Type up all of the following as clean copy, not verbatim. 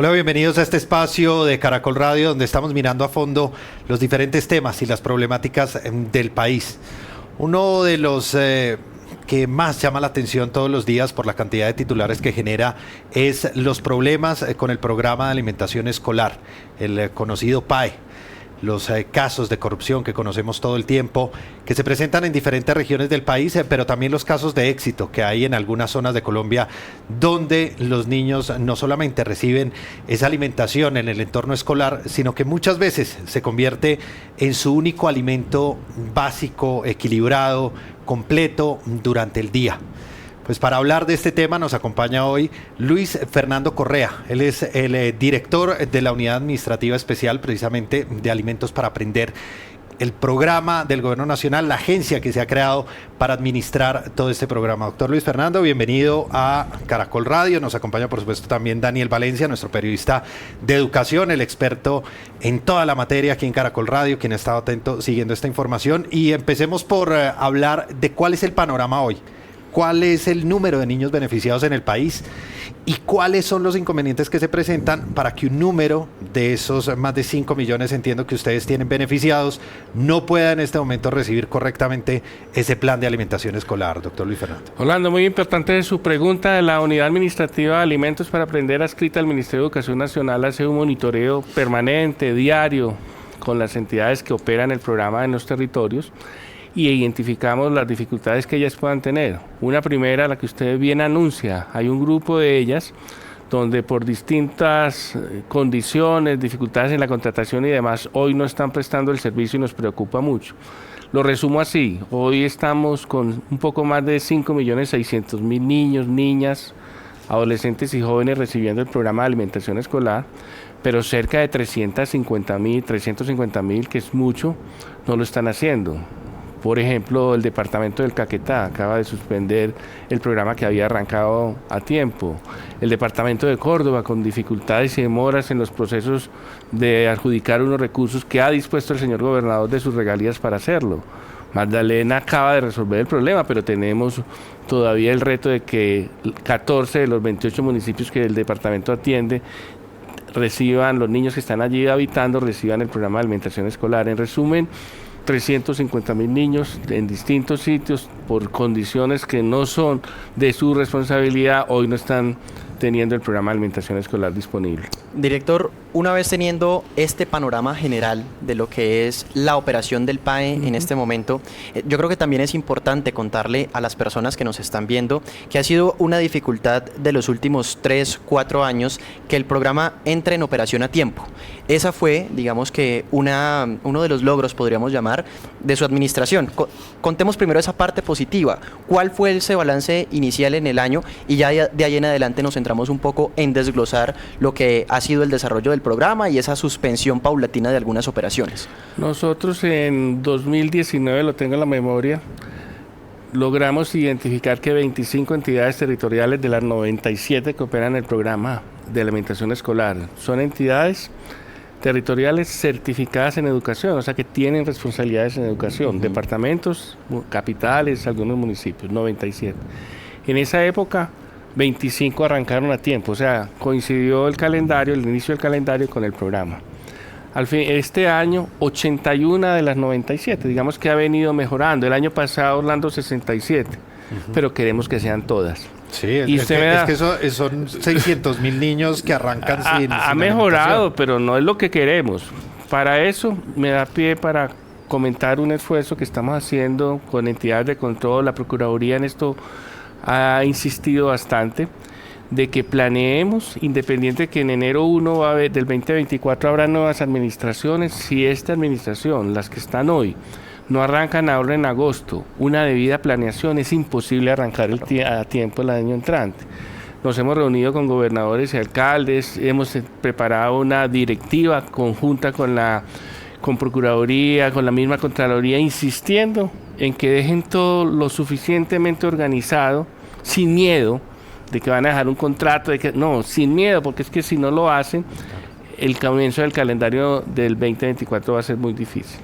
Hola, bienvenidos a este espacio de Caracol Radio, donde estamos mirando a fondo los diferentes temas y las problemáticas del país. Uno de los que más llama la atención todos los días por la cantidad de titulares que genera es los problemas con el programa de alimentación escolar, el conocido PAE. Los casos de corrupción que conocemos todo el tiempo, que se presentan en diferentes regiones del país, pero también los casos de éxito que hay en algunas zonas de Colombia, donde los niños no solamente reciben esa alimentación en el entorno escolar, sino que muchas veces se convierte en su único alimento básico, equilibrado, completo durante el día. Pues para hablar de este tema nos acompaña hoy Luis Fernando Correa. Él es el director de la Unidad Administrativa Especial, precisamente de Alimentos para Aprender, el programa del Gobierno Nacional, la agencia que se ha creado para administrar todo este programa. Doctor Luis Fernando, bienvenido a Caracol Radio. Nos acompaña, por supuesto, también Daniel Valencia, nuestro periodista de educación, el experto en toda la materia aquí en Caracol Radio, quien ha estado atento siguiendo esta información. Y empecemos por hablar de cuál es el panorama hoy. ¿Cuál es el número de niños beneficiados en el país y cuáles son los inconvenientes que se presentan para que un número de esos más de 5 millones, entiendo que ustedes tienen beneficiados, no pueda en este momento recibir correctamente ese plan de alimentación escolar, doctor Luis Fernando? Orlando, muy importante su pregunta. De la Unidad Administrativa de Alimentos para Aprender adscrita al Ministerio de Educación Nacional hace un monitoreo permanente, diario, con las entidades que operan el programa en los territorios, y identificamos las dificultades que ellas puedan tener. Una primera, la que usted bien anuncia, hay un grupo de ellas donde por distintas condiciones, dificultades en la contratación y demás, hoy no están prestando el servicio y nos preocupa mucho. Lo resumo así: hoy estamos con un poco más de 5.600.000 niños, niñas, adolescentes y jóvenes recibiendo el programa de alimentación escolar, pero cerca de 350.000, que es mucho, no lo están haciendo. Por ejemplo, el departamento del Caquetá acaba de suspender el programa que había arrancado a tiempo. El departamento de Córdoba, con dificultades y demoras en los procesos de adjudicar unos recursos que ha dispuesto el señor gobernador de sus regalías para hacerlo. Magdalena acaba de resolver el problema, pero tenemos todavía el reto de que 14 de los 28 municipios que el departamento atiende reciban, los niños que están allí habitando, reciban el programa de alimentación escolar. En resumen, 350.000 niños en distintos sitios por condiciones que no son de su responsabilidad, hoy no están teniendo el programa de alimentación escolar disponible. Director, una vez teniendo este panorama general de lo que es la operación del PAE en este momento, yo creo que también es importante contarle a las personas que nos están viendo que ha sido una dificultad de los últimos 3-4 años que el programa entre en operación a tiempo. Esa fue, digamos que, uno de los logros, podríamos llamar, de su administración. Contemos primero esa parte positiva. ¿Cuál fue ese balance inicial en el año? Y ya de ahí en adelante nos centramos un poco en desglosar lo que ha sido el desarrollo del programa y esa suspensión paulatina de algunas operaciones. Nosotros en 2019, lo tengo en la memoria, logramos identificar que 25 entidades territoriales de las 97 que operan el programa de alimentación escolar son entidades territoriales certificadas en educación, o sea que tienen responsabilidades en educación, departamentos, capitales, algunos municipios, 97. En esa época 25 arrancaron a tiempo, o sea, coincidió el calendario, el inicio del calendario con el programa. Al fin, este año, 81 de las 97, digamos que ha venido mejorando. El año pasado, Orlando, 67, pero queremos que sean todas. Sí, es que son 600.000 niños que arrancan sin ha mejorado, pero no es lo que queremos. Para eso, me da pie para comentar un esfuerzo que estamos haciendo con entidades de control. La Procuraduría en esto ha insistido bastante, de que planeemos, independiente de que en enero 1 del 2024 habrá nuevas administraciones. Si esta administración, las que están hoy, no arrancan ahora en agosto, una debida planeación, es imposible arrancar a tiempo el año entrante. Nos hemos reunido con gobernadores y alcaldes, hemos preparado una directiva conjunta con Procuraduría, con la misma Contraloría, insistiendo en que dejen todo lo suficientemente organizado, sin miedo de que van a dejar un contrato, sin miedo, porque es que si no lo hacen, el comienzo del calendario del 2024 va a ser muy difícil.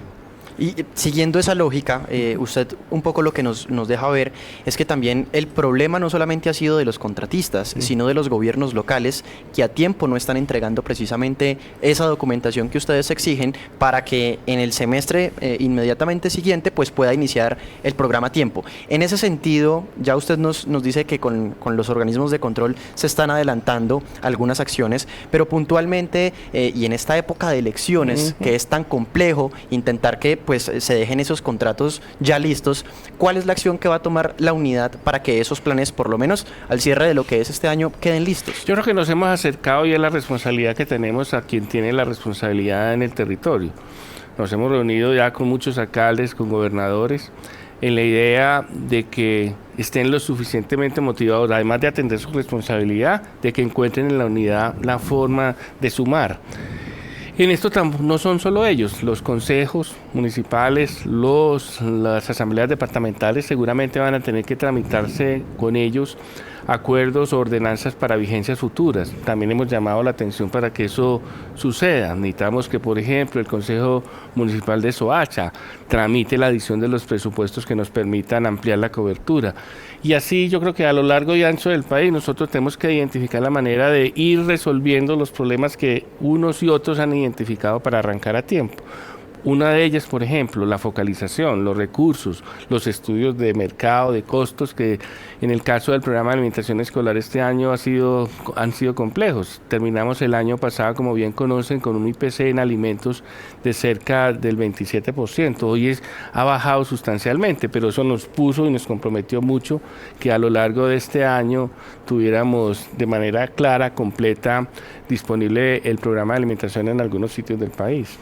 Y siguiendo esa lógica, usted un poco lo que nos deja ver es que también el problema no solamente ha sido de los contratistas, sino de los gobiernos locales que a tiempo no están entregando precisamente esa documentación que ustedes exigen para que en el semestre inmediatamente siguiente pues pueda iniciar el programa a tiempo. En ese sentido, ya usted nos dice que con los organismos de control se están adelantando algunas acciones, pero puntualmente y en esta época de elecciones que es tan complejo intentar que pues se dejen esos contratos ya listos, ¿cuál es la acción que va a tomar la unidad para que esos planes, por lo menos al cierre de lo que es este año, queden listos? Yo creo que nos hemos acercado ya a la responsabilidad que tenemos a quien tiene la responsabilidad en el territorio. Nos hemos reunido ya con muchos alcaldes, con gobernadores, en la idea de que estén lo suficientemente motivados, además de atender su responsabilidad, de que encuentren en la unidad la forma de sumar. En esto no son solo ellos, los consejos municipales, las asambleas departamentales seguramente van a tener que tramitarse con ellos acuerdos o ordenanzas para vigencias futuras. También hemos llamado la atención para que eso suceda. Necesitamos que, por ejemplo, el Consejo Municipal de Soacha tramite la adición de los presupuestos que nos permitan ampliar la cobertura. Y así yo creo que a lo largo y ancho del país nosotros tenemos que identificar la manera de ir resolviendo los problemas que unos y otros han identificado para arrancar a tiempo. Una de ellas, por ejemplo, la focalización, los recursos, los estudios de mercado, de costos, que en el caso del programa de alimentación escolar este año han sido complejos. Terminamos el año pasado, como bien conocen, con un IPC en alimentos de cerca del 27%. Hoy ha bajado sustancialmente, pero eso nos puso y nos comprometió mucho que a lo largo de este año tuviéramos de manera clara, completa, disponible el programa de alimentación en algunos sitios del país.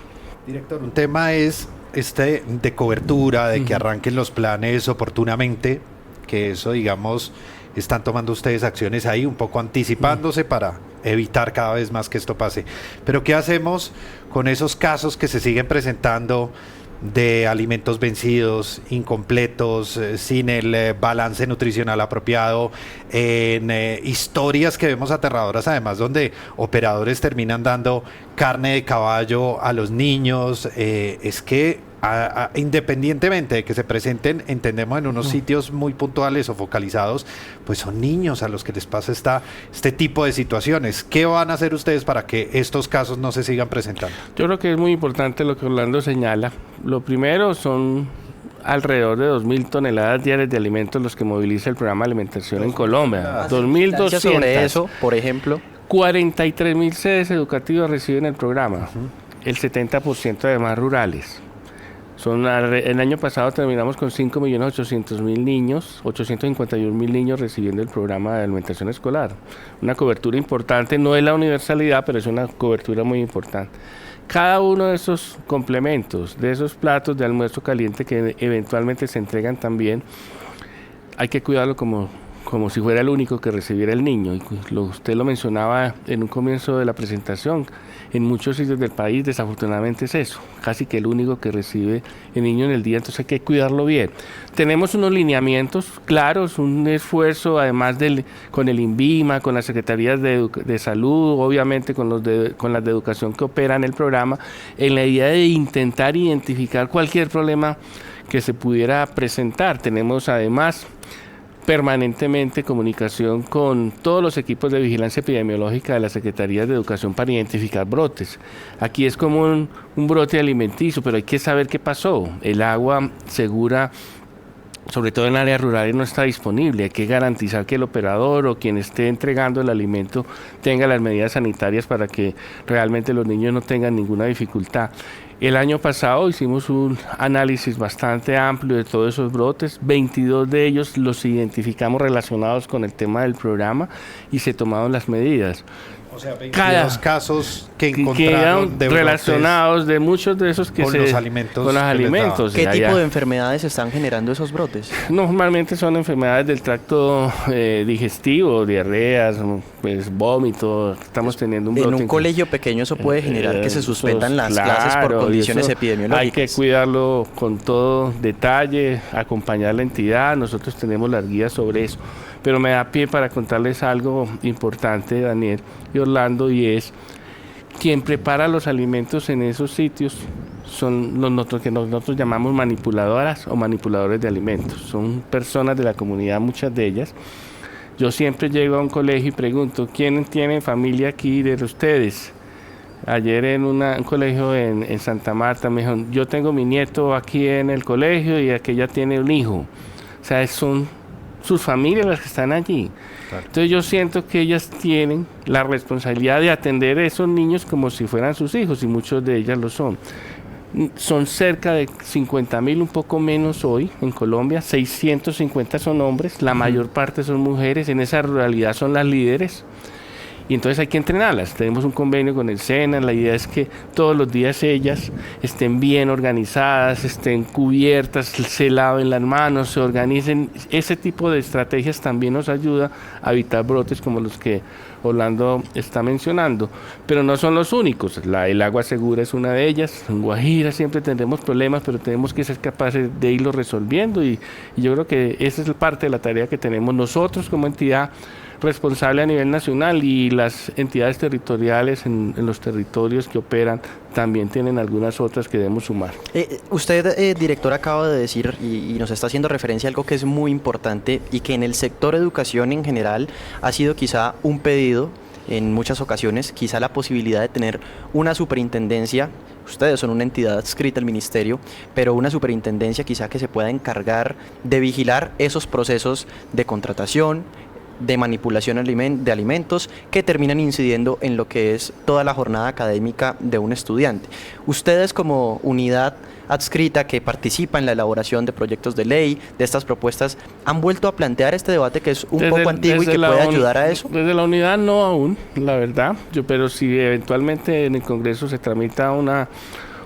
Director, un tema es de cobertura, de que arranquen los planes oportunamente, que eso, digamos, están tomando ustedes acciones ahí, un poco anticipándose para evitar cada vez más que esto pase. Pero ¿qué hacemos con esos casos que se siguen presentando de alimentos vencidos, incompletos, sin el balance nutricional apropiado, en historias que vemos aterradoras, además donde operadores terminan dando carne de caballo a los niños? Es que independientemente de que se presenten, entendemos, en unos sitios muy puntuales o focalizados, pues son niños a los que les pasa este tipo de situaciones. ¿Qué van a hacer ustedes para que estos casos no se sigan presentando? Yo creo que es muy importante lo que Orlando señala. Lo primero son alrededor de 2.000 toneladas diarias de alimentos los que moviliza el programa de alimentación en Colombia. 2.200. Sobre eso, por ejemplo. 43.000 sedes educativas reciben el programa, el 70% además rurales. El año pasado terminamos con 5.800.000 niños, 851.000 niños recibiendo el programa de alimentación escolar. Una cobertura importante, no es la universalidad, pero es una cobertura muy importante. Cada uno de esos complementos, de esos platos de almuerzo caliente que eventualmente se entregan también, hay que cuidarlo como si fuera el único que recibiera el niño. Usted lo mencionaba en un comienzo de la presentación. En muchos sitios del país, desafortunadamente, es eso, casi que el único que recibe el niño en el día, entonces hay que cuidarlo bien. Tenemos unos lineamientos claros, un esfuerzo, además con el INVIMA, con las secretarías de salud, obviamente con las de educación que operan el programa, en la idea de intentar identificar cualquier problema que se pudiera presentar. Tenemos además permanentemente comunicación con todos los equipos de vigilancia epidemiológica de las Secretarías de Educación para identificar brotes. Aquí es como un brote alimenticio, pero hay que saber qué pasó. El agua segura, sobre todo en áreas rurales, no está disponible. Hay que garantizar que el operador o quien esté entregando el alimento tenga las medidas sanitarias para que realmente los niños no tengan ninguna dificultad. El año pasado hicimos un análisis bastante amplio de todos esos brotes, 22 de ellos los identificamos relacionados con el tema del programa y se tomaron las medidas. O sea, 22 casos que encontraron de relacionados de muchos de esos que con los alimentos. ¿Qué tipo de enfermedades están generando esos brotes? Normalmente son enfermedades del tracto digestivo, diarreas, pues vómito. Estamos teniendo un brote. En un colegio pequeño eso puede generar que se suspendan las clases por condiciones epidemiológicas. Hay que cuidarlo con todo detalle, acompañar la entidad. Nosotros tenemos las guías sobre eso. Pero me da pie para contarles algo importante, Daniel y Orlando, y es quien prepara los alimentos en esos sitios son que nosotros llamamos manipuladoras o manipuladores de alimentos. Son personas de la comunidad, muchas de ellas. Yo siempre llego a un colegio y pregunto, ¿quién tiene familia aquí de ustedes? Ayer en un colegio en Santa Marta me dijeron, yo tengo mi nieto aquí en el colegio y aquella tiene un hijo. O sea, son sus familias las que están allí. Claro. Entonces yo siento que ellas tienen la responsabilidad de atender a esos niños como si fueran sus hijos, y muchos de ellas lo son. Son cerca de 50.000, un poco menos hoy en Colombia, 650 son hombres, la mayor parte son mujeres, en esa ruralidad son las líderes. Y entonces hay que entrenarlas. Tenemos un convenio con el SENA. La idea es que todos los días ellas estén bien organizadas, estén cubiertas, se laven las manos, se organicen. Ese tipo de estrategias también nos ayuda a evitar brotes como los que Orlando está mencionando. Pero no son los únicos. El agua segura es una de ellas. En Guajira siempre tendremos problemas, pero tenemos que ser capaces de irlo resolviendo. Y yo creo que esa es parte de la tarea que tenemos nosotros como entidad responsable a nivel nacional, y las entidades territoriales en los territorios que operan también tienen algunas otras que debemos sumar. Usted, director, acaba de decir y nos está haciendo referencia a algo que es muy importante y que en el sector educación en general ha sido quizá un pedido en muchas ocasiones, quizá la posibilidad de tener una superintendencia. Ustedes son una entidad adscrita al ministerio, pero una superintendencia quizá que se pueda encargar de vigilar esos procesos de contratación, de manipulación de alimentos que terminan incidiendo en lo que es toda la jornada académica de un estudiante. Ustedes, como unidad adscrita que participa en la elaboración de proyectos de ley, de estas propuestas, ¿han vuelto a plantear este debate que es un poco antiguo y que puede ayudar a eso? Desde la unidad no aún, la verdad, pero si eventualmente en el Congreso se tramita una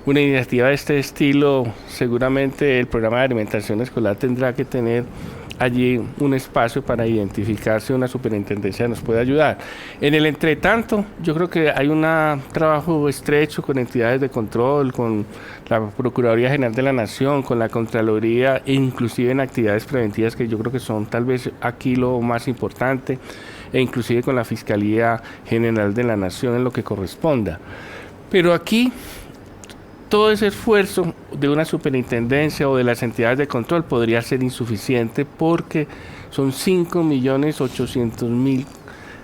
iniciativa de este estilo, seguramente el programa de alimentación escolar tendrá que tener allí un espacio para identificar si una superintendencia nos puede ayudar. En el entretanto, yo creo que hay un trabajo estrecho con entidades de control, con la Procuraduría General de la Nación, con la Contraloría, e inclusive en actividades preventivas que yo creo que son tal vez aquí lo más importante, e inclusive con la Fiscalía General de la Nación en lo que corresponda. Pero aquí todo ese esfuerzo de una superintendencia o de las entidades de control podría ser insuficiente, porque son 5.800.000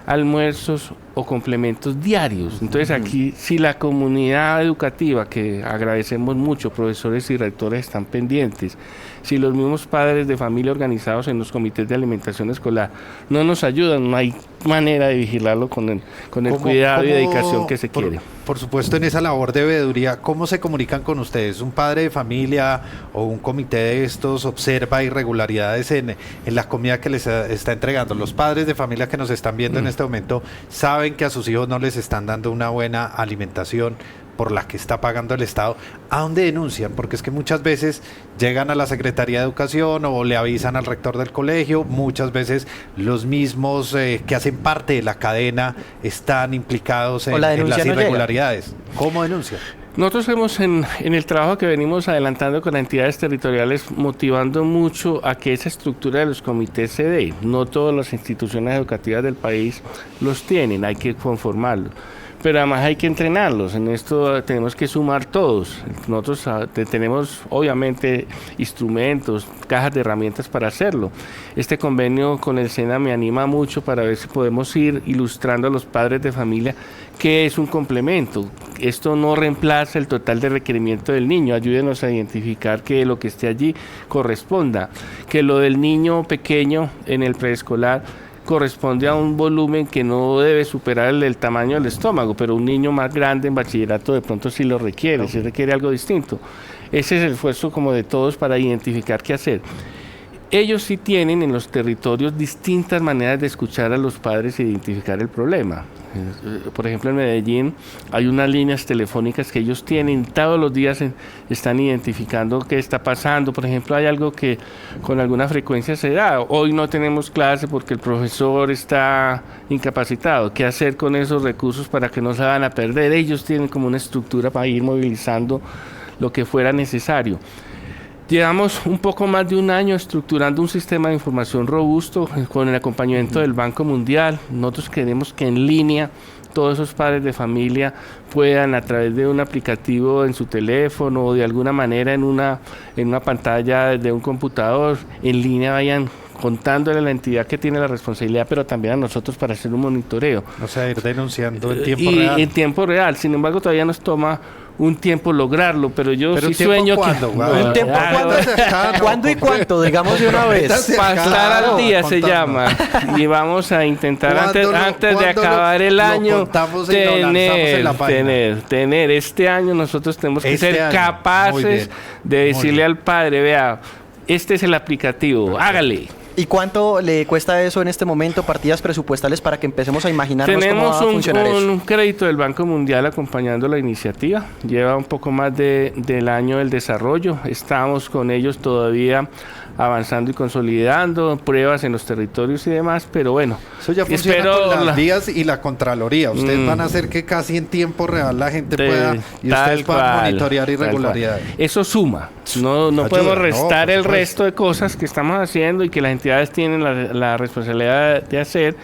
almuerzos o complementos diarios. Entonces aquí, si la comunidad educativa, que agradecemos mucho, profesores y rectores están pendientes, si los mismos padres de familia organizados en los comités de alimentación escolar no nos ayudan, no hay manera de vigilarlo con el cuidado y dedicación que se quiere. Por supuesto, en esa labor de veeduría, ¿cómo se comunican con ustedes? ¿Un padre de familia o un comité de estos observa irregularidades en la comida que les está entregando? Los padres de familia que nos están viendo en este momento saben que a sus hijos no les están dando una buena alimentación por la que está pagando el Estado. ¿A dónde denuncian? Porque es que muchas veces llegan a la Secretaría de Educación o le avisan al rector del colegio. Muchas veces los mismos que hacen parte de la cadena están implicados en las irregularidades. ¿Cómo denuncian? Nosotros hemos en el trabajo que venimos adelantando con las entidades territoriales, motivando mucho a que esa estructura de los comités se dé. No todas las instituciones educativas del país los tienen, hay que conformarlo. Pero además hay que entrenarlos, en esto tenemos que sumar todos. Nosotros tenemos obviamente instrumentos, cajas de herramientas para hacerlo. Este convenio con el SENA me anima mucho para ver si podemos ir ilustrando a los padres de familia qué es un complemento. Esto no reemplaza el total de requerimiento del niño, ayúdenos a identificar que lo que esté allí corresponda, que lo del niño pequeño en el preescolar corresponde a un volumen que no debe superar el tamaño del estómago, pero un niño más grande en bachillerato de pronto sí lo requiere, sí requiere algo distinto. Ese es el esfuerzo como de todos para identificar qué hacer. Ellos sí tienen en los territorios distintas maneras de escuchar a los padres e identificar el problema. Por ejemplo, en Medellín hay unas líneas telefónicas que ellos tienen, todos los días están identificando qué está pasando. Por ejemplo, hay algo que con alguna frecuencia se da. Hoy no tenemos clase porque el profesor está incapacitado. ¿Qué hacer con esos recursos para que no se van a perder? Ellos tienen como una estructura para ir movilizando lo que fuera necesario. Llevamos un poco más de un año estructurando un sistema de información robusto con el acompañamiento del Banco Mundial. Nosotros queremos que en línea todos esos padres de familia puedan a través de un aplicativo en su teléfono o de alguna manera en una pantalla de un computador en línea vayan contándole a la entidad que tiene la responsabilidad, pero también a nosotros para hacer un monitoreo. O sea, ir denunciando en tiempo real. En tiempo real. Sin embargo, todavía nos toma un tiempo lograrlo, pero yo sí sueño ¿cuándo, que... ¿Un tiempo cuándo y cuánto? Digamos de una vez. Pasar al día se llama. Y vamos a intentar antes de acabar el año tener. Este año nosotros tenemos que ser capaces de decirle al padre, vea, este es el aplicativo, hágale. ¿Y cuánto le cuesta eso en este momento, partidas presupuestales, para que empecemos a imaginarnos cómo va a funcionar eso? Tenemos un crédito del Banco Mundial acompañando la iniciativa. Lleva un poco más del año del desarrollo. Estamos con ellos todavía avanzando y consolidando pruebas en los territorios y demás, pero bueno. Eso ya funciona con las vías y la Contraloría. Ustedes van a hacer que casi en tiempo real la gente pueda y ustedes puedan monitorear irregularidades. Eso suma. No ayuda, podemos restar el resto de cosas que estamos haciendo y que las entidades tienen la responsabilidad de hacer,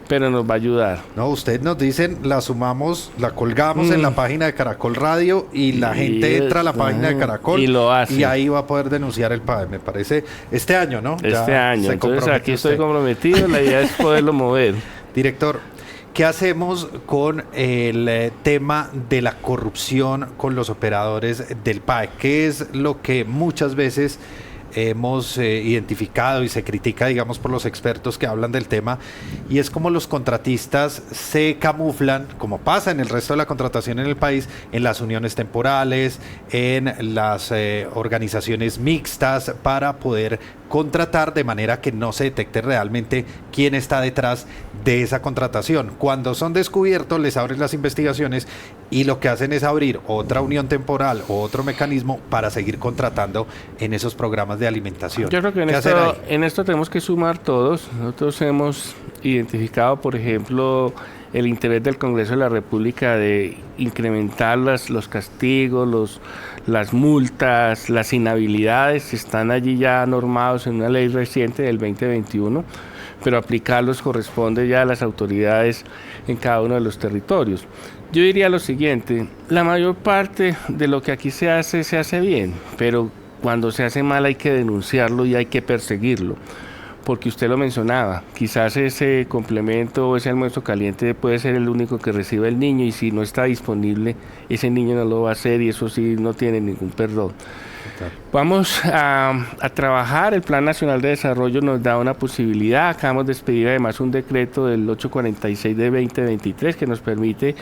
pero nos va a ayudar. No, ustedes nos dicen, la sumamos, la colgamos en la página de Caracol Radio y la gente entra a la página de Caracol y lo hace. Y ahí va a poder denunciar el PAE, me parece, este año, ¿no? Este año, entonces aquí estoy comprometido, la idea es poderlo mover. Director, ¿qué hacemos con el tema de la corrupción con los operadores del PAE? ¿Qué es lo que muchas veces hemos identificado y se critica, digamos, por los expertos que hablan del tema, y es como los contratistas se camuflan, como pasa en el resto de la contratación en el país, en las uniones temporales, en las organizaciones mixtas, para poder contratar de manera que no se detecte realmente quién está detrás de esa contratación. Cuando son descubiertos, les abren las investigaciones y lo que hacen es abrir otra unión temporal o otro mecanismo para seguir contratando en esos programas de alimentación. Yo creo que en esto tenemos que sumar todos. Nosotros hemos identificado, por ejemplo, el interés del Congreso de la República de incrementar los castigos, las multas, las inhabilidades, están allí ya normados en una ley reciente del 2021, pero aplicarlos corresponde ya a las autoridades en cada uno de los territorios. Yo diría lo siguiente, la mayor parte de lo que aquí se hace bien, pero cuando se hace mal hay que denunciarlo y hay que perseguirlo. Porque usted lo mencionaba, quizás ese complemento o ese almuerzo caliente puede ser el único que recibe el niño, y si no está disponible, ese niño no lo va a hacer, y eso sí no tiene ningún perdón. Vamos a trabajar, el Plan Nacional de Desarrollo nos da una posibilidad, acabamos de expedir además un decreto del 846 de 2023 que nos permite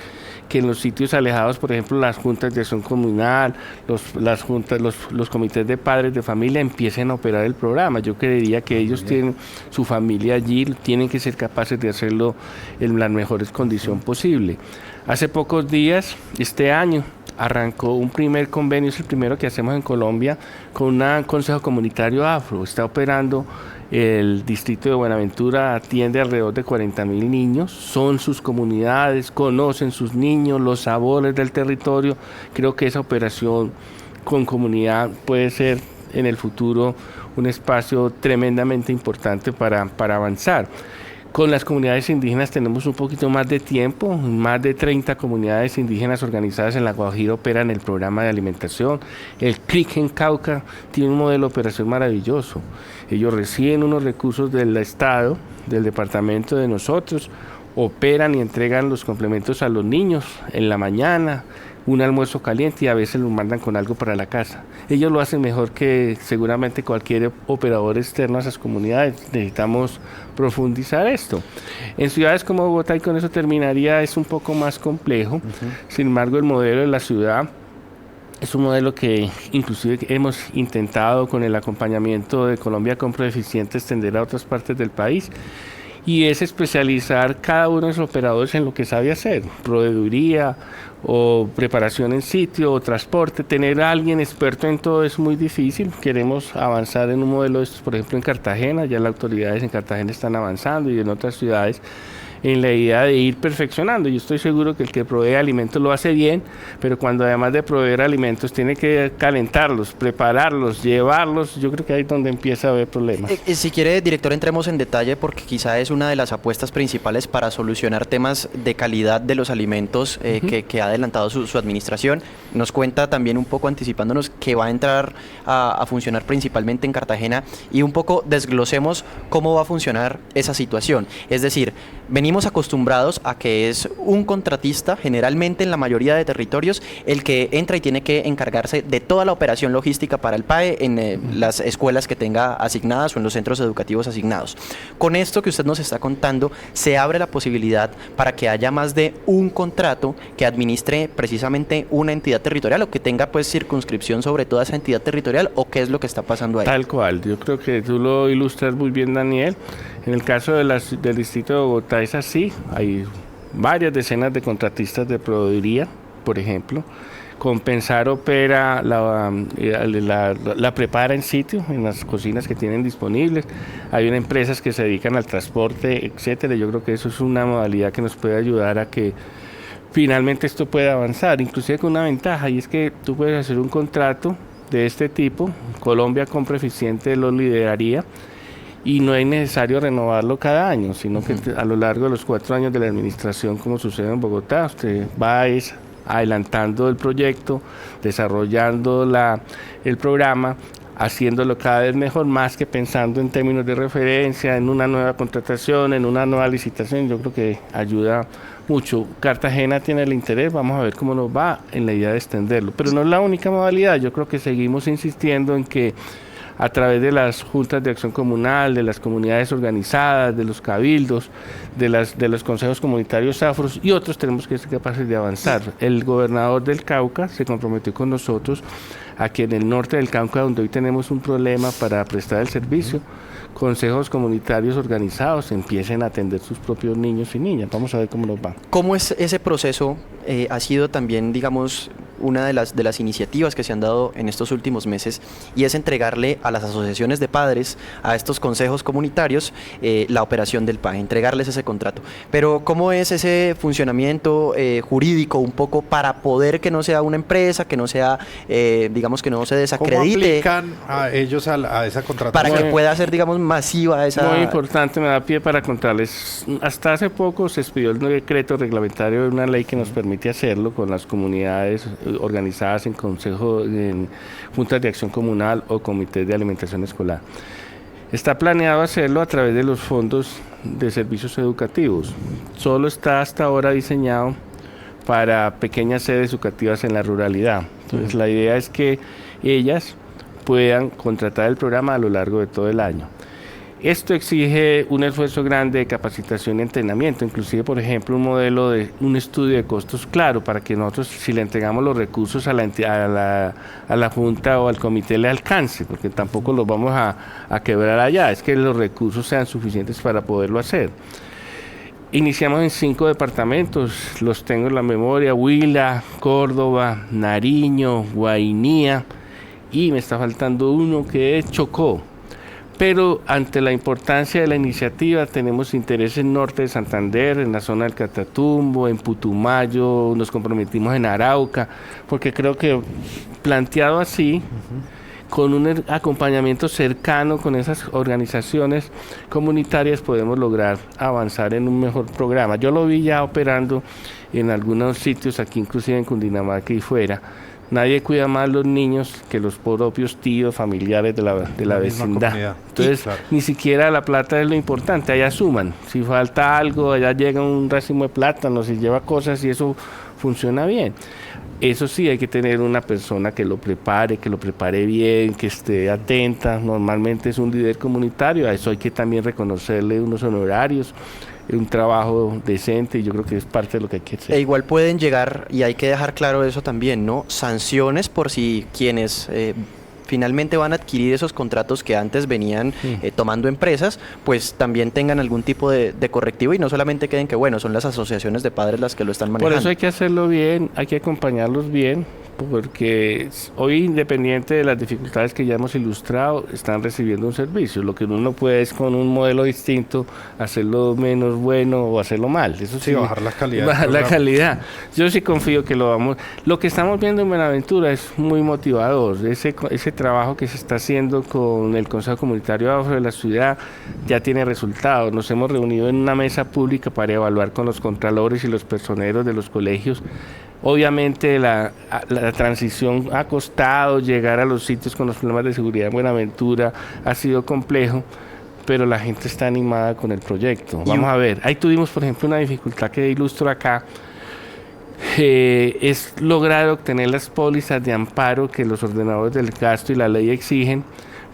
que en los sitios alejados, por ejemplo, las juntas de acción comunal, los comités de padres de familia empiecen a operar el programa. Yo creería que ellos tienen su familia allí, tienen que ser capaces de hacerlo en las mejores condiciones posibles. Hace pocos días, este año, arrancó un primer convenio, es el primero que hacemos en Colombia, con un consejo comunitario afro. Está operando el distrito de Buenaventura, atiende alrededor de 40.000 niños, son sus comunidades, conocen sus niños, los sabores del territorio. Creo que esa operación con comunidad puede ser en el futuro un espacio tremendamente importante para avanzar. Con las comunidades indígenas tenemos un poquito más de tiempo, más de 30 comunidades indígenas organizadas en La Guajira operan el programa de alimentación. El CRIC en Cauca tiene un modelo de operación maravilloso. Ellos reciben unos recursos del Estado, del departamento de nosotros, operan y entregan los complementos a los niños en la mañana, un almuerzo caliente, y a veces los mandan con algo para la casa. Ellos lo hacen mejor que seguramente cualquier operador externo a esas comunidades. Necesitamos profundizar esto. En ciudades como Bogotá, y con eso terminaría, es un poco más complejo. Sin embargo, el modelo de la ciudad es un modelo que inclusive hemos intentado, con el acompañamiento de Colombia Compro Eficiente, extender a otras partes del país. Y es especializar cada uno de los operadores en lo que sabe hacer, proveeduría o preparación en sitio o transporte. Tener a alguien experto en todo es muy difícil. Queremos avanzar en un modelo de estos, por ejemplo en Cartagena, ya las autoridades en Cartagena están avanzando, y en otras ciudades en la idea de ir perfeccionando. Yo estoy seguro que el que provee alimentos lo hace bien, pero cuando además de proveer alimentos tiene que calentarlos, prepararlos, llevarlos, yo creo que ahí es donde empieza a haber problemas. Si quiere, director, entremos en detalle porque quizá es una de las apuestas principales para solucionar temas de calidad de los alimentos que ha adelantado su administración. Nos cuenta también un poco anticipándonos que va a entrar a funcionar principalmente en Cartagena y un poco desglosemos cómo va a funcionar esa situación. Es decir, venimos acostumbrados a que es un contratista, generalmente en la mayoría de territorios, el que entra y tiene que encargarse de toda la operación logística para el PAE en las escuelas que tenga asignadas o en los centros educativos asignados. Con esto que usted nos está contando, se abre la posibilidad para que haya más de un contrato que administre precisamente una entidad territorial o que tenga pues circunscripción sobre toda esa entidad territorial, o qué es lo que está pasando ahí. Tal cual, yo creo que tú lo ilustras muy bien, Daniel. En el caso del distrito de Bogotá es así, hay varias decenas de contratistas de proveeduría, por ejemplo. Compensar opera, la prepara en sitio, en las cocinas que tienen disponibles. Hay unas empresas que se dedican al transporte, etcétera. Yo creo que eso es una modalidad que nos puede ayudar a que finalmente esto pueda avanzar, inclusive con una ventaja, y es que tú puedes hacer un contrato de este tipo. Colombia Compra Eficiente lo lideraría y no es necesario renovarlo cada año, sino que a lo largo de los 4 años de la administración, como sucede en Bogotá, usted va adelantando el proyecto, desarrollando el programa, haciéndolo cada vez mejor, más que pensando en términos de referencia, en una nueva contratación, en una nueva licitación. Yo creo que ayuda mucho. Cartagena tiene el interés, vamos a ver cómo nos va en la idea de extenderlo, pero no es la única modalidad. Yo creo que seguimos insistiendo en que a través de las juntas de acción comunal, de las comunidades organizadas, de los cabildos, de los consejos comunitarios afros y otros, tenemos que ser capaces de avanzar. El gobernador del Cauca se comprometió con nosotros a que en el norte del Cauca, donde hoy tenemos un problema para prestar el servicio, consejos comunitarios organizados empiecen a atender sus propios niños y niñas. Vamos a ver cómo nos va. ¿Cómo es ese proceso? Ha sido también, digamos, una de las iniciativas que se han dado en estos últimos meses, y es entregarle a las asociaciones de padres, a estos consejos comunitarios, la operación del PAE, entregarles ese contrato. Pero ¿cómo es ese funcionamiento jurídico un poco para poder que no sea una empresa, que no sea, digamos, que no se desacredite? ¿Cómo aplican a ellos a esa contratación? Para que pueda ser, digamos, masiva esa... Muy importante, me da pie para contarles. Hasta hace poco se expidió el decreto reglamentario de una ley que nos permite hacerlo con las comunidades organizadas en consejos, en juntas de acción comunal o comités de alimentación escolar. Está planeado hacerlo a través de los fondos de servicios educativos. Solo está hasta ahora diseñado para pequeñas sedes educativas en la ruralidad. Entonces la idea es que ellas puedan contratar el programa a lo largo de todo el año. Esto exige un esfuerzo grande de capacitación y entrenamiento, inclusive, por ejemplo, un modelo de un estudio de costos claro para que nosotros, si le entregamos los recursos a la Junta o al comité, le alcance, porque tampoco los vamos a quebrar allá, es que los recursos sean suficientes para poderlo hacer. Iniciamos en 5 departamentos, los tengo en la memoria: Huila, Córdoba, Nariño, Guainía, y me está faltando uno que es Chocó. Pero ante la importancia de la iniciativa tenemos interés en norte de Santander, en la zona del Catatumbo, en Putumayo, nos comprometimos en Arauca, porque creo que planteado así, con un acompañamiento cercano con esas organizaciones comunitarias, podemos lograr avanzar en un mejor programa. Yo lo vi ya operando en algunos sitios aquí, inclusive en Cundinamarca y fuera. Nadie cuida más a los niños que los propios tíos, familiares de la vecindad. Entonces, claro, ni siquiera la plata es lo importante, allá suman. Si falta algo, allá llega un racimo de plátano, si lleva cosas, y eso funciona bien. Eso sí, hay que tener una persona que lo prepare bien, que esté atenta. Normalmente es un líder comunitario, a eso hay que también reconocerle unos honorarios, un trabajo decente, y yo creo que es parte de lo que hay que hacer. E igual pueden llegar, y hay que dejar claro eso también, ¿no?, sanciones por si quienes finalmente van a adquirir esos contratos que antes venían tomando empresas, pues también tengan algún tipo de correctivo, y no solamente queden que, bueno, son las asociaciones de padres las que lo están manejando. Por eso hay que hacerlo bien, hay que acompañarlos bien, porque hoy, independiente de las dificultades que ya hemos ilustrado, están recibiendo un servicio. Lo que uno no puede es con un modelo distinto hacerlo menos bueno o hacerlo mal. Eso sí, bajar la calidad. Bajar la calidad. Yo sí confío que lo vamos. Lo que estamos viendo en Buenaventura es muy motivador. Ese trabajo que se está haciendo con el Consejo Comunitario Afro de la ciudad ya tiene resultados. Nos hemos reunido en una mesa pública para evaluar con los contralores y los personeros de los colegios. Obviamente la transición ha costado, llegar a los sitios con los problemas de seguridad en Buenaventura ha sido complejo, pero la gente está animada con el proyecto. Vamos a ver, ahí tuvimos por ejemplo una dificultad que ilustro acá, es lograr obtener las pólizas de amparo que los ordenadores del gasto y la ley exigen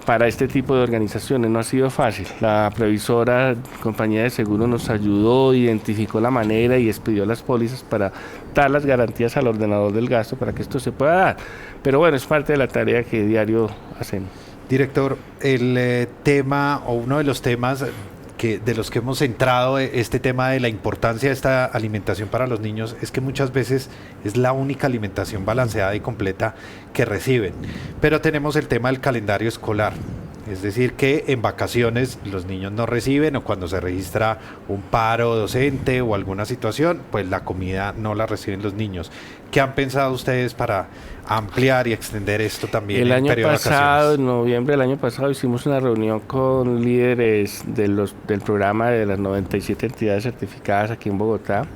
para este tipo de organizaciones. No ha sido fácil. La previsora, compañía de seguro, nos ayudó, identificó la manera y expidió las pólizas para dar las garantías al ordenador del gasto para que esto se pueda dar. Pero bueno, es parte de la tarea que diario hacemos. Director, el tema o uno de los temas de los que hemos centrado este tema de la importancia de esta alimentación para los niños es que muchas veces es la única alimentación balanceada y completa que reciben. Pero tenemos el tema del calendario escolar. Es decir, que en vacaciones los niños no reciben, o cuando se registra un paro docente o alguna situación, pues la comida no la reciben los niños. ¿Qué han pensado ustedes para ampliar y extender esto también el en periodo de vacaciones? año pasado, en noviembre del año pasado, hicimos una reunión con líderes del programa de las 97 entidades certificadas aquí en Bogotá.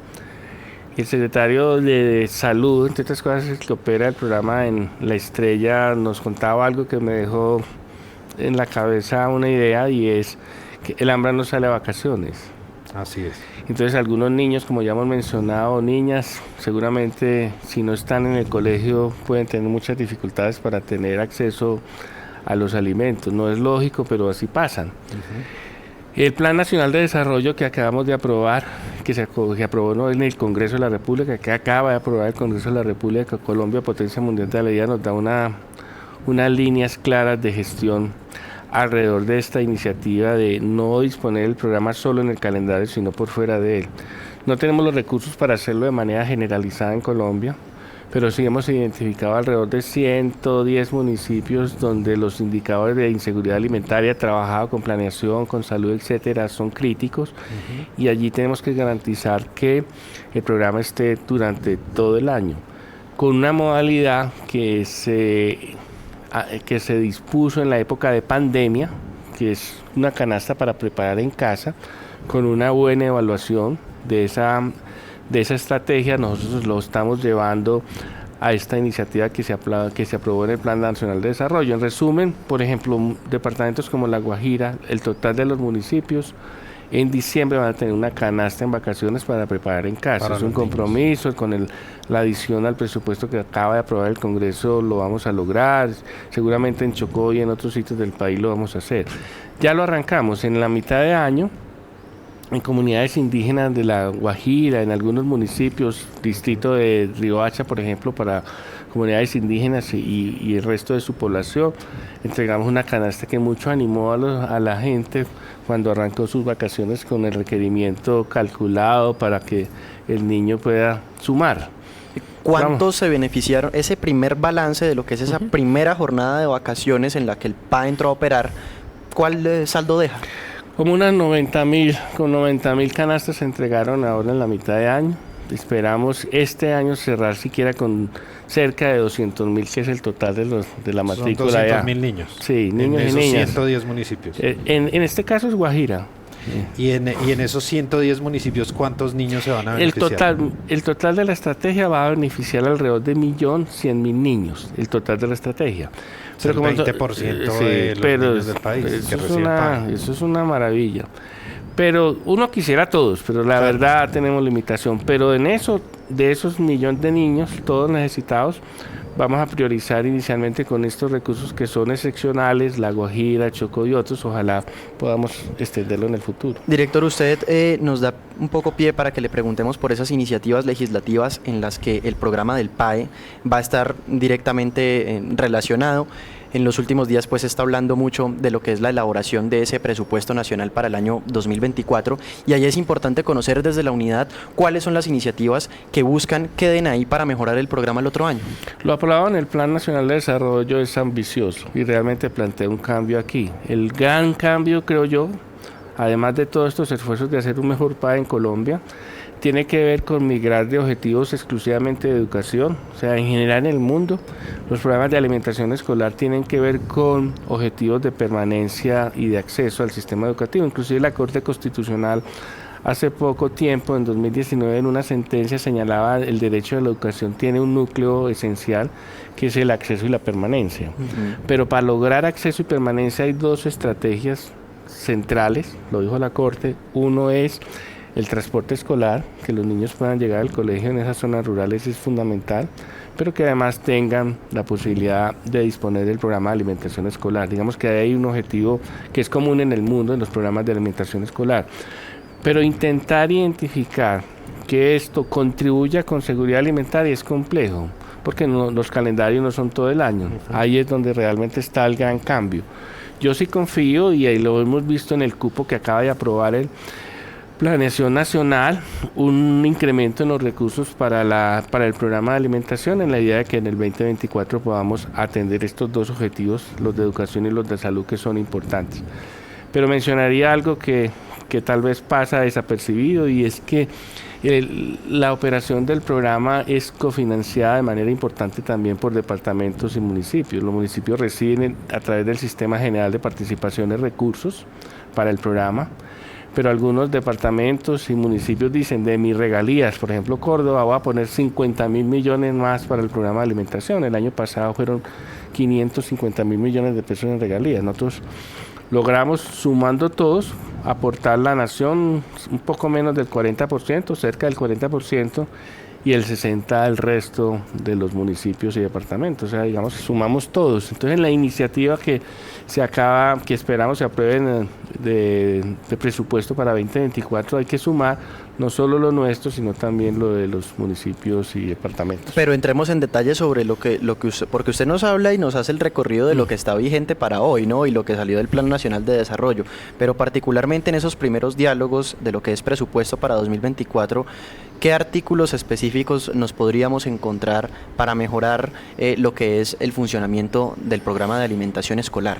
El secretario de Salud, entre otras cosas, el que opera el programa en La Estrella, nos contaba algo que me dejó en la cabeza una idea, y es que el hambre no sale a vacaciones. Así es. Entonces algunos niños, como ya hemos mencionado, niñas, seguramente si no están en el colegio pueden tener muchas dificultades para tener acceso a los alimentos. No es lógico, pero así pasan. El Plan Nacional de Desarrollo que acabamos de aprobar, que se aprobó en el Congreso de la República, que acaba de aprobar el Congreso de la República, Colombia, potencia mundial de la vida, nos da unas líneas claras de gestión alrededor de esta iniciativa de no disponer el programa solo en el calendario, sino por fuera de él. No tenemos los recursos para hacerlo de manera generalizada en Colombia, pero sí hemos identificado alrededor de 110 municipios donde los indicadores de inseguridad alimentaria, trabajado con planeación, con salud, etcétera, son críticos, y allí tenemos que garantizar que el programa esté durante todo el año, con una modalidad que se dispuso en la época de pandemia, que es una canasta para preparar en casa, con una buena evaluación de esa estrategia. Nosotros lo estamos llevando a esta iniciativa que se aprobó en el Plan Nacional de Desarrollo. En resumen, por ejemplo, departamentos como La Guajira, el total de los municipios en diciembre van a tener una canasta en vacaciones para preparar en casa. Es un compromiso con la adición al presupuesto que acaba de aprobar el Congreso, lo vamos a lograr. Seguramente en Chocó y en otros sitios del país lo vamos a hacer. Ya lo arrancamos en la mitad de año en comunidades indígenas de La Guajira, en algunos municipios, distrito de Riohacha, por ejemplo, para comunidades indígenas y el resto de su población. Entregamos una canasta que mucho animó a la gente cuando arrancó sus vacaciones, con el requerimiento calculado para que el niño pueda sumar. ¿Cuántos se beneficiaron? Ese primer balance de lo que es esa primera jornada de vacaciones en la que el PAE entró a operar, ¿cuál saldo deja? Como unas 90.000 canastas se entregaron ahora en la mitad de año. Esperamos este año cerrar siquiera con cerca de 200.000, que es el total de la matrícula. Son 200.000 niños. Sí, niños en y niñas. 110 municipios. En este caso es Guajira. Y en esos 110 municipios, ¿cuántos niños se van a beneficiar? El total de la estrategia va a beneficiar alrededor de 1.100.000 niños, el total de la estrategia. Pero como el 20% de los niños del país que reciben PAE. Eso es una maravilla. Pero uno quisiera todos, pero la verdad tenemos limitación. Pero de esos millones de niños, todos necesitados, vamos a priorizar inicialmente con estos recursos que son excepcionales, La Guajira, Chocó y otros. Ojalá podamos extenderlo en el futuro. Director, usted nos da un poco pie para que le preguntemos por esas iniciativas legislativas en las que el programa del PAE va a estar directamente relacionado. En los últimos días pues se está hablando mucho de lo que es la elaboración de ese presupuesto nacional para el año 2024 y ahí es importante conocer desde la unidad cuáles son las iniciativas que buscan queden ahí para mejorar el programa el otro año. Lo aprobado en el Plan Nacional de Desarrollo es ambicioso y realmente plantea un cambio aquí. El gran cambio, creo yo, además de todos estos esfuerzos de hacer un mejor PAE en Colombia, tiene que ver con migrar de objetivos exclusivamente de educación. O sea, en general en el mundo, los programas de alimentación escolar tienen que ver con objetivos de permanencia y de acceso al sistema educativo. Inclusive la Corte Constitucional hace poco tiempo, en 2019, en una sentencia señalaba el derecho a la educación tiene un núcleo esencial que es el acceso y la permanencia. Pero para lograr acceso y permanencia hay dos estrategias centrales, lo dijo la Corte. Uno es el transporte escolar, que los niños puedan llegar al colegio en esas zonas rurales es fundamental, pero que además tengan la posibilidad de disponer del programa de alimentación escolar. Digamos que hay un objetivo que es común en el mundo en los programas de alimentación escolar. Pero intentar identificar que esto contribuya con seguridad alimentaria es complejo, porque los calendarios no son todo el año. Ahí es donde realmente está el gran cambio. Yo sí confío, y ahí lo hemos visto en el cupo que acaba de aprobar el Planeación Nacional, un incremento en los recursos para el programa de alimentación, en la idea de que en el 2024 podamos atender estos dos objetivos, los de educación y los de salud, que son importantes. Pero mencionaría algo que tal vez pasa desapercibido, y es que la operación del programa es cofinanciada de manera importante también por departamentos y municipios. Los municipios reciben a través del Sistema General de Participaciones recursos para el programa, pero algunos departamentos y municipios dicen de mis regalías, por ejemplo Córdoba, voy a poner 50.000 millones más para el programa de alimentación. El año pasado fueron 550.000 millones de pesos en regalías. Nosotros logramos, sumando todos, aportar la nación un poco menos del 40%, cerca del 40%, y el 60% al resto de los municipios y departamentos. O sea, digamos, sumamos todos. Entonces, en la iniciativa que esperamos se aprueben de presupuesto para 2024, hay que sumar no solo lo nuestro, sino también lo de los municipios y departamentos. Pero entremos en detalle sobre lo que usted, porque usted nos habla y nos hace el recorrido de lo que está vigente para hoy, ¿no? Y lo que salió del Plan Nacional de Desarrollo. Pero particularmente en esos primeros diálogos de lo que es presupuesto para 2024, ¿qué artículos específicos nos podríamos encontrar para mejorar lo que es el funcionamiento del programa de alimentación escolar?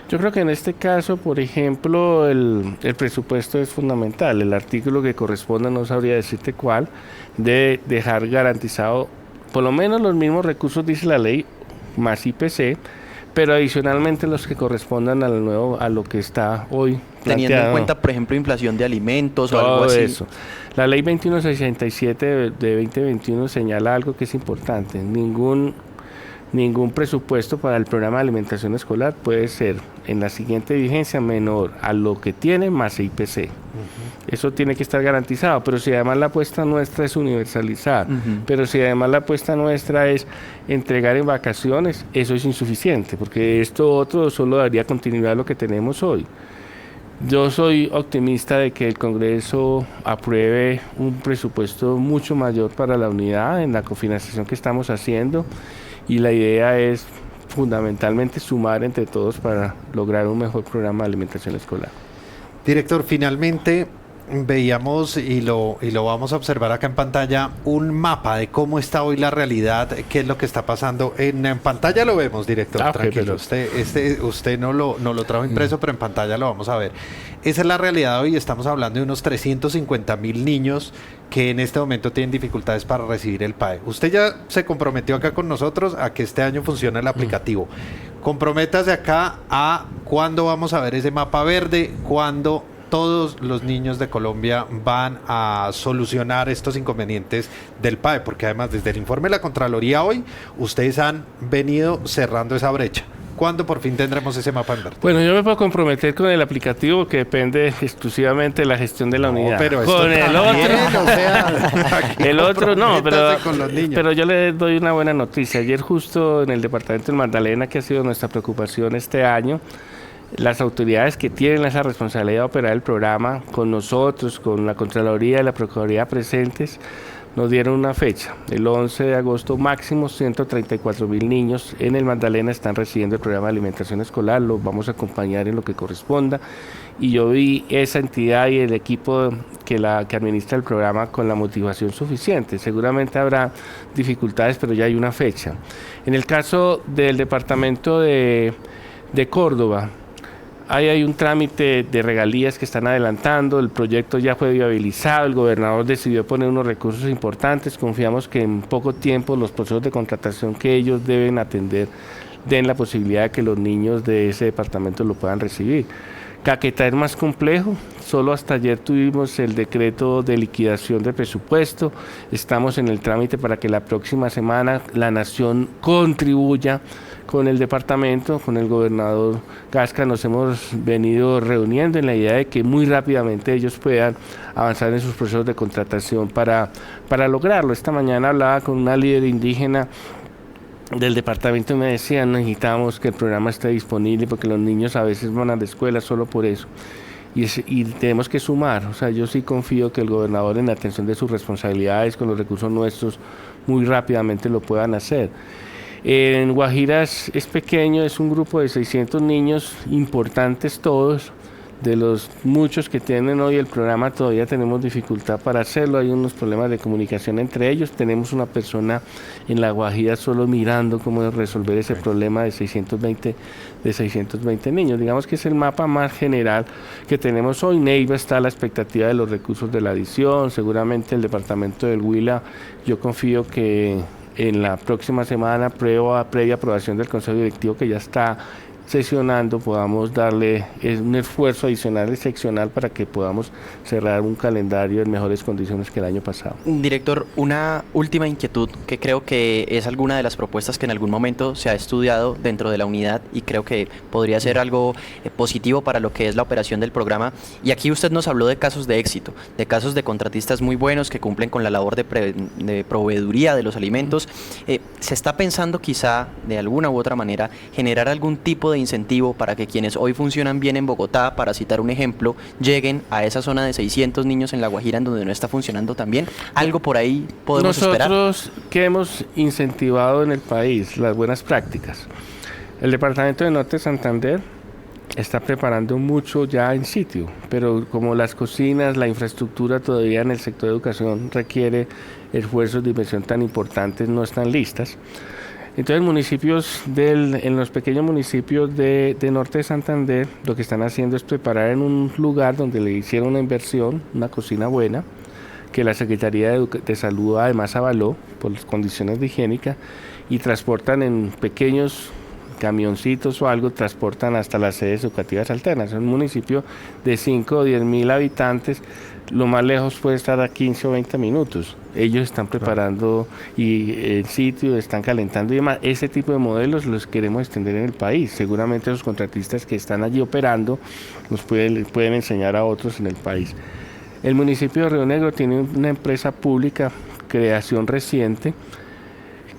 Yo creo que en este caso, por ejemplo, el presupuesto es fundamental. El artículo que corresponde, no sabría decirte cuál, de dejar garantizado por lo menos los mismos recursos, dice la ley, más IPC, pero adicionalmente los que correspondan a lo que está hoy planteado. Teniendo en cuenta, por ejemplo, inflación de alimentos o algo así. Eso. La ley 2167 de 2021 señala algo que es importante. Ningún presupuesto para el programa de alimentación escolar puede ser en la siguiente vigencia menor a lo que tiene más IPC. Eso tiene que estar garantizado, pero si además la apuesta nuestra es universalizar, pero si además la apuesta nuestra es entregar en vacaciones, eso es insuficiente, porque esto otro solo daría continuidad a lo que tenemos hoy. Yo soy optimista de que el Congreso apruebe un presupuesto mucho mayor para la unidad en la cofinanciación que estamos haciendo, y la idea es fundamentalmente sumar entre todos para lograr un mejor programa de alimentación escolar. Director, finalmente veíamos y lo vamos a observar acá en pantalla, un mapa de cómo está hoy la realidad, qué es lo que está pasando. En pantalla lo vemos, director, tranquilo. Usted no lo trajo impreso, pero en pantalla lo vamos a ver. Esa es la realidad hoy. Estamos hablando de unos 350.000 niños que en este momento tienen dificultades para recibir el PAE. Usted ya se comprometió acá con nosotros a que este año funcione el aplicativo. Comprométase acá a cuándo vamos a ver ese mapa verde, cuándo todos los niños de Colombia van a solucionar estos inconvenientes del PAE, porque además desde el informe de la Contraloría hoy, ustedes han venido cerrando esa brecha. ¿Cuándo por fin tendremos ese mapa en verde? Bueno, yo me puedo comprometer con el aplicativo, que depende exclusivamente de la gestión de la unidad. Pero con el otro, el otro no, pero yo le doy una buena noticia. Ayer justo en el departamento del Magdalena, que ha sido nuestra preocupación este año, las autoridades que tienen esa responsabilidad de operar el programa, con nosotros, con la Contraloría y la Procuraduría presentes, nos dieron una fecha, el 11 de agosto máximo 134.000 niños en el Magdalena están recibiendo el programa de alimentación escolar, los vamos a acompañar en lo que corresponda, y yo vi esa entidad y el equipo que administra el programa con la motivación suficiente. Seguramente habrá dificultades, pero ya hay una fecha. En el caso del departamento de Córdoba, ahí hay un trámite de regalías que están adelantando, el proyecto ya fue viabilizado, el gobernador decidió poner unos recursos importantes, confiamos que en poco tiempo los procesos de contratación que ellos deben atender den la posibilidad de que los niños de ese departamento lo puedan recibir. Caquetá es más complejo, solo hasta ayer tuvimos el decreto de liquidación de presupuesto, estamos en el trámite para que la próxima semana la Nación contribuya con el departamento, con el gobernador Gasca, nos hemos venido reuniendo en la idea de que muy rápidamente ellos puedan avanzar en sus procesos de contratación para lograrlo. Esta mañana hablaba con una líder indígena del departamento y me decían, necesitamos que el programa esté disponible porque los niños a veces van a la escuela solo por eso. Y tenemos que sumar, o sea, yo sí confío que el gobernador en la atención de sus responsabilidades con los recursos nuestros muy rápidamente lo puedan hacer. En Guajiras es pequeño, es un grupo de 600 niños, importantes todos, de los muchos que tienen hoy el programa todavía tenemos dificultad para hacerlo, hay unos problemas de comunicación entre ellos, tenemos una persona en La Guajira solo mirando cómo resolver ese problema de 620 niños, digamos que es el mapa más general que tenemos hoy. Neiva está a la expectativa de los recursos de la adición, seguramente el departamento del Huila, yo confío que en la próxima semana, previa aprobación del Consejo Directivo que ya está sesionando, podamos darle un esfuerzo adicional excepcional para que podamos cerrar un calendario en mejores condiciones que el año pasado. Director, una última inquietud que creo que es alguna de las propuestas que en algún momento se ha estudiado dentro de la unidad y creo que podría ser algo positivo para lo que es la operación del programa. Y aquí usted nos habló de casos de éxito, de casos de contratistas muy buenos que cumplen con la labor de proveeduría de los alimentos. ¿Se está pensando quizá de alguna u otra manera generar algún tipo de incentivo para que quienes hoy funcionan bien en Bogotá, para citar un ejemplo, lleguen a esa zona de 600 niños en La Guajira en donde no está funcionando tan bien? ¿Algo por ahí podemos esperar? Nosotros que hemos incentivado en el país las buenas prácticas. El Departamento de Norte de Santander está preparando mucho ya en sitio, pero como las cocinas, la infraestructura todavía en el sector de educación requiere esfuerzos de inversión tan importantes, no están listas. Entonces en los pequeños municipios de Norte de Santander lo que están haciendo es preparar en un lugar donde le hicieron una inversión, una cocina buena, que la Secretaría de Salud además avaló por las condiciones de higiénica, y transportan en pequeños camioncitos o algo, transportan hasta las sedes educativas alternas. Es un municipio de 5 o 10 mil habitantes, lo más lejos puede estar a 15 o 20 minutos. Ellos están preparando y el sitio, están calentando y demás. Ese tipo de modelos los queremos extender en el país. Seguramente los contratistas que están allí operando nos pueden enseñar a otros en el país. El municipio de Río Negro tiene una empresa pública, creación reciente,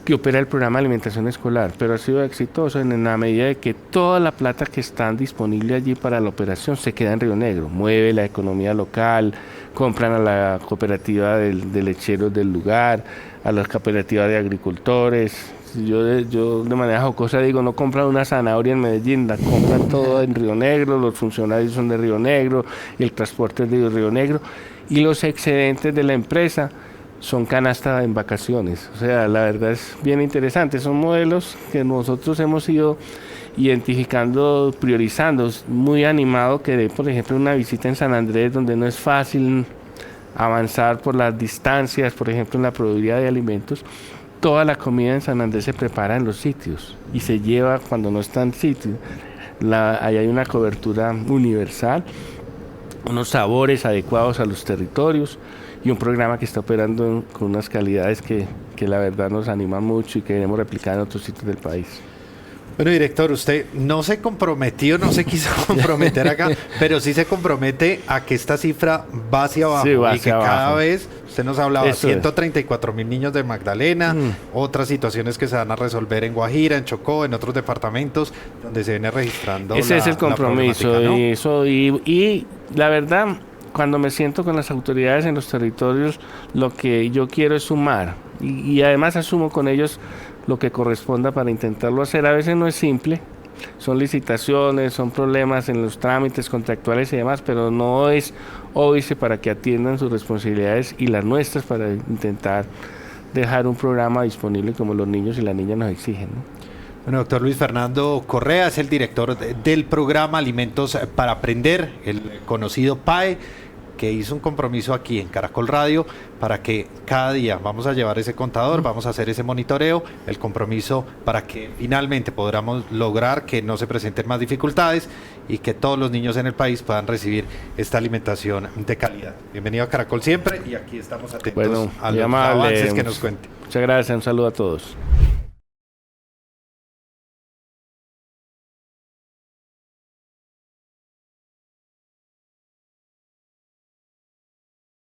que opera el programa de alimentación escolar, pero ha sido exitoso en la medida de que toda la plata que está disponible allí para la operación se queda en Río Negro, mueve la economía local, compran a la cooperativa de lecheros del lugar, a las cooperativas de agricultores. Yo de manera jocosa digo, no compran una zanahoria en Medellín, la compran todo en Río Negro, los funcionarios son de Río Negro, y el transporte es de Río Negro, y los excedentes de la empresa son canasta en vacaciones. O sea, la verdad es bien interesante. Son modelos que nosotros hemos ido identificando, priorizando. Muy animado que por ejemplo, una visita en San Andrés, donde no es fácil avanzar por las distancias, por ejemplo, en la proveeduría de alimentos. Toda la comida en San Andrés se prepara en los sitios y se lleva cuando no está en sitio. Ahí hay una cobertura universal, unos sabores adecuados a los territorios, y un programa que está operando con unas calidades que la verdad nos animan mucho y que queremos replicar en otros sitios del país. Bueno, director, usted no se comprometió, no se quiso comprometer acá, pero sí se compromete a que esta cifra va hacia abajo, sí, va y que hacia cada abajo. vez, usted nos hablaba, Eso 134.000 niños de Magdalena, otras situaciones que se van a resolver en Guajira, en Chocó, en otros departamentos donde se viene registrando Ese es el compromiso, problemática, ¿no? y la verdad, cuando me siento con las autoridades en los territorios, lo que yo quiero es sumar y además asumo con ellos lo que corresponda para intentarlo hacer. A veces no es simple, son licitaciones, son problemas en los trámites contractuales y demás, pero no es óbice para que atiendan sus responsabilidades y las nuestras para intentar dejar un programa disponible como los niños y las niñas nos exigen, ¿no? Bueno, doctor Luis Fernando Correa es el director del programa Alimentos para Aprender, el conocido PAE, que hizo un compromiso aquí en Caracol Radio para que cada día vamos a llevar ese contador, vamos a hacer ese monitoreo, el compromiso para que finalmente podamos lograr que no se presenten más dificultades y que todos los niños en el país puedan recibir esta alimentación de calidad. Bienvenido a Caracol siempre y aquí estamos atentos a los avances que nos cuente. Muchas gracias, un saludo a todos.